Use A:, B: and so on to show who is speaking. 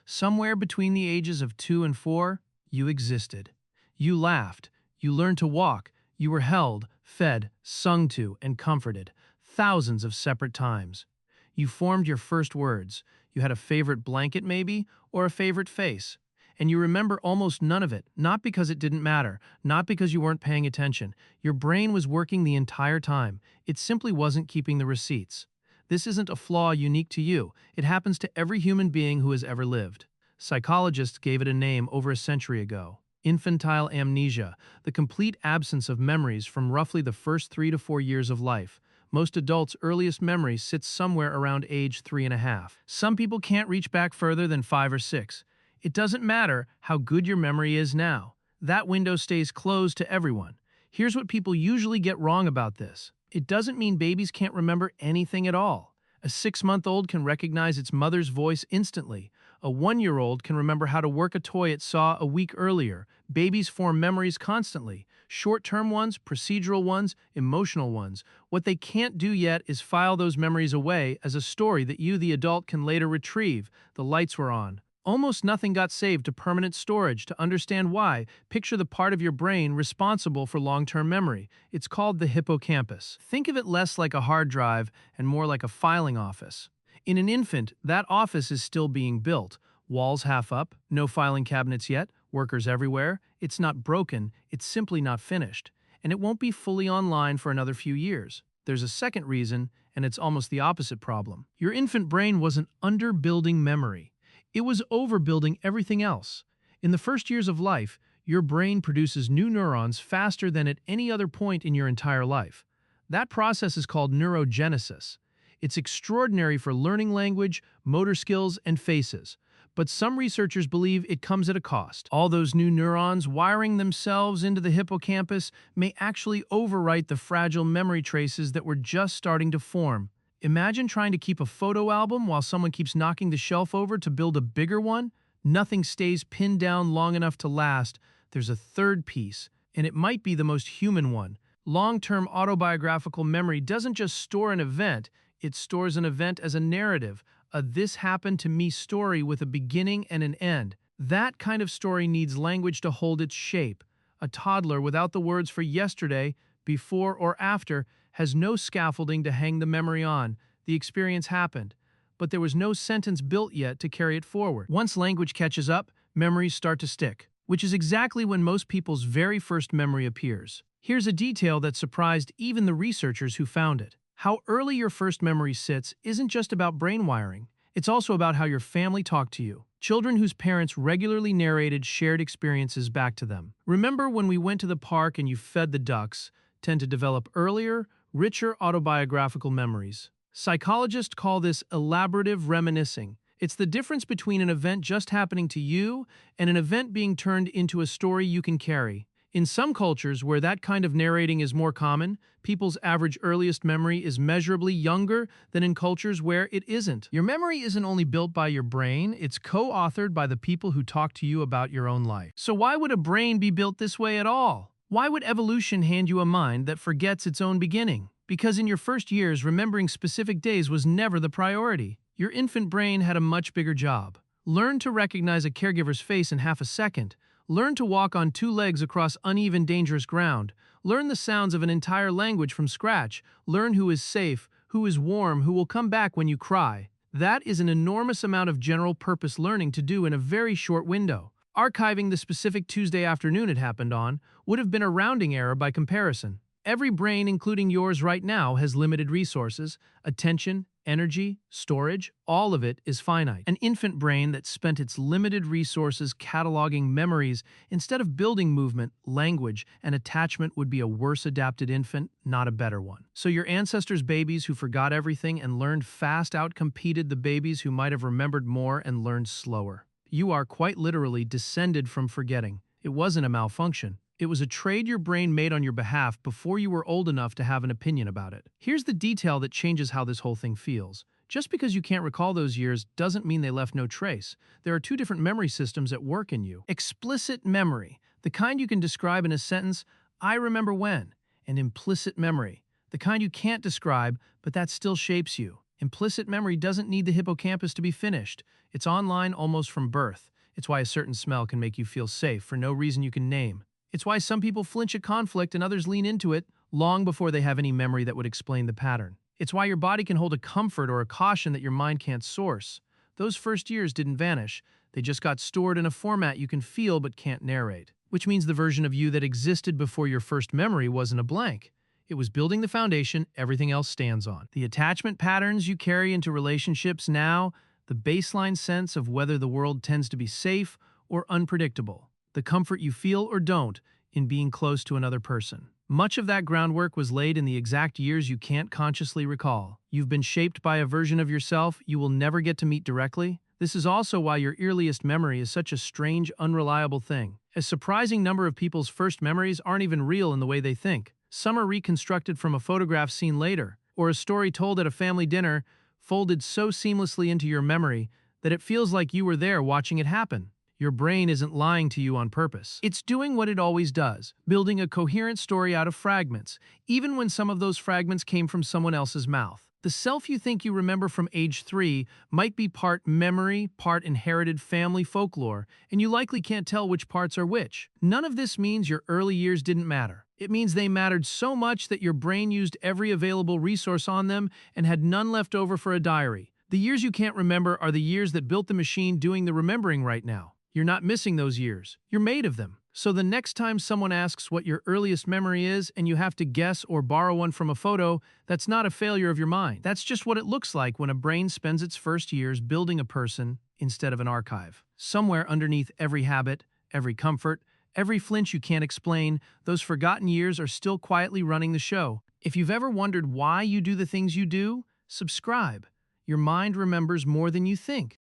A: somewhere between the ages of 2 and 4, you existed. You laughed, you learned to walk, you were held, fed, sung to, and comforted, thousands of separate times. You formed your first words. You had a favorite blanket maybe, or a favorite face. And you remember almost none of it, not because it didn't matter, not because you weren't paying attention. Your brain was working the entire time. It simply wasn't keeping the receipts. This isn't a flaw unique to you. It happens to every human being who has ever lived. Psychologists gave it a name over a century ago. Infantile amnesia, the complete absence of memories from roughly the first 3 to 4 years of life. Most adults' earliest memory sits somewhere around age 3.5. Some people can't reach back further than 5 or 6. It doesn't matter how good your memory is now. That window stays closed to everyone. Here's what people usually get wrong about this. It doesn't mean babies can't remember anything at all. A 6-month-old can recognize its mother's voice instantly. A 1-year-old can remember how to work a toy it saw a week earlier. Babies form memories constantly. Short-term ones, procedural ones, emotional ones. What they can't do yet is file those memories away as a story that you, the adult, can later retrieve. The lights were on. Almost nothing got saved to permanent storage. To understand why, picture the part of your brain responsible for long-term memory. It's called the hippocampus. Think of it less like a hard drive and more like a filing office. In an infant, that office is still being built. Walls half up, no filing cabinets yet, workers everywhere. It's not broken, it's simply not finished. And it won't be fully online for another few years. There's a second reason, and it's almost the opposite problem. Your infant brain wasn't underbuilding memory. It was overbuilding everything else. In the first years of life, your brain produces new neurons faster than at any other point in your entire life. That process is called neurogenesis. It's extraordinary for learning language, motor skills, and faces. But some researchers believe it comes at a cost. All those new neurons wiring themselves into the hippocampus may actually overwrite the fragile memory traces that were just starting to form. Imagine trying to keep a photo album while someone keeps knocking the shelf over to build a bigger one. Nothing stays pinned down long enough to last. There's a third piece, and it might be the most human one. Long-term autobiographical memory doesn't just store an event, it stores an event as a narrative, a this-happened-to-me story with a beginning and an end. That kind of story needs language to hold its shape. A toddler without the words for yesterday, before or after, has no scaffolding to hang the memory on. The experience happened, but there was no sentence built yet to carry it forward. Once language catches up, memories start to stick, which is exactly when most people's very first memory appears. Here's a detail that surprised even the researchers who found it. How early your first memory sits isn't just about brain wiring. It's also about how your family talked to you. Children whose parents regularly narrated shared experiences back to them. Remember when we went to the park and you fed the ducks, tend to develop earlier, richer autobiographical memories. Psychologists call this elaborative reminiscing. It's the difference between an event just happening to you and an event being turned into a story you can carry. In some cultures where that kind of narrating is more common, people's average earliest memory is measurably younger than in cultures where it isn't. Your memory isn't only built by your brain, it's co-authored by the people who talk to you about your own life. So why would a brain be built this way at all? Why would evolution hand you a mind that forgets its own beginning? Because in your first years, remembering specific days was never the priority. Your infant brain had a much bigger job. Learn to recognize a caregiver's face in half a second. Learn to walk on 2 legs across uneven, dangerous ground. Learn the sounds of an entire language from scratch. Learn who is safe, who is warm, who will come back when you cry. That is an enormous amount of general-purpose learning to do in a very short window. Archiving the specific Tuesday afternoon it happened on would have been a rounding error by comparison. Every brain, including yours right now, has limited resources. Attention, energy, storage, all of it is finite. An infant brain that spent its limited resources cataloging memories instead of building movement, language, and attachment would be a worse adapted infant, not a better one. So your ancestors' babies who forgot everything and learned fast outcompeted the babies who might have remembered more and learned slower. You are quite literally descended from forgetting. It wasn't a malfunction. It was a trade your brain made on your behalf before you were old enough to have an opinion about it. Here's the detail that changes how this whole thing feels. Just because you can't recall those years doesn't mean they left no trace. There are 2 different memory systems at work in you. Explicit memory, the kind you can describe in a sentence, I remember when, and implicit memory, the kind you can't describe, but that still shapes you. Implicit memory doesn't need the hippocampus to be finished. It's online almost from birth. It's why a certain smell can make you feel safe for no reason you can name. It's why some people flinch at conflict and others lean into it long before they have any memory that would explain the pattern. It's why your body can hold a comfort or a caution that your mind can't source. Those first years didn't vanish. They just got stored in a format you can feel but can't narrate. Which means the version of you that existed before your first memory wasn't a blank. It was building the foundation everything else stands on. The attachment patterns you carry into relationships now, the baseline sense of whether the world tends to be safe or unpredictable, the comfort you feel or don't in being close to another person. Much of that groundwork was laid in the exact years you can't consciously recall. You've been shaped by a version of yourself you will never get to meet directly. This is also why your earliest memory is such a strange, unreliable thing. A surprising number of people's first memories aren't even real in the way they think. Some are reconstructed from a photograph seen later, or a story told at a family dinner, folded so seamlessly into your memory that it feels like you were there watching it happen. Your brain isn't lying to you on purpose. It's doing what it always does, building a coherent story out of fragments, even when some of those fragments came from someone else's mouth. The self you think you remember from age 3 might be part memory, part inherited family folklore, and you likely can't tell which parts are which. None of this means your early years didn't matter. It means they mattered so much that your brain used every available resource on them and had none left over for a diary. The years you can't remember are the years that built the machine doing the remembering right now. You're not missing those years. You're made of them. So the next time someone asks what your earliest memory is and you have to guess or borrow one from a photo, that's not a failure of your mind. That's just what it looks like when a brain spends its first years building a person instead of an archive. Somewhere underneath every habit, every comfort, every flinch you can't explain, those forgotten years are still quietly running the show. If you've ever wondered why you do the things you do, subscribe. Your mind remembers more than you think.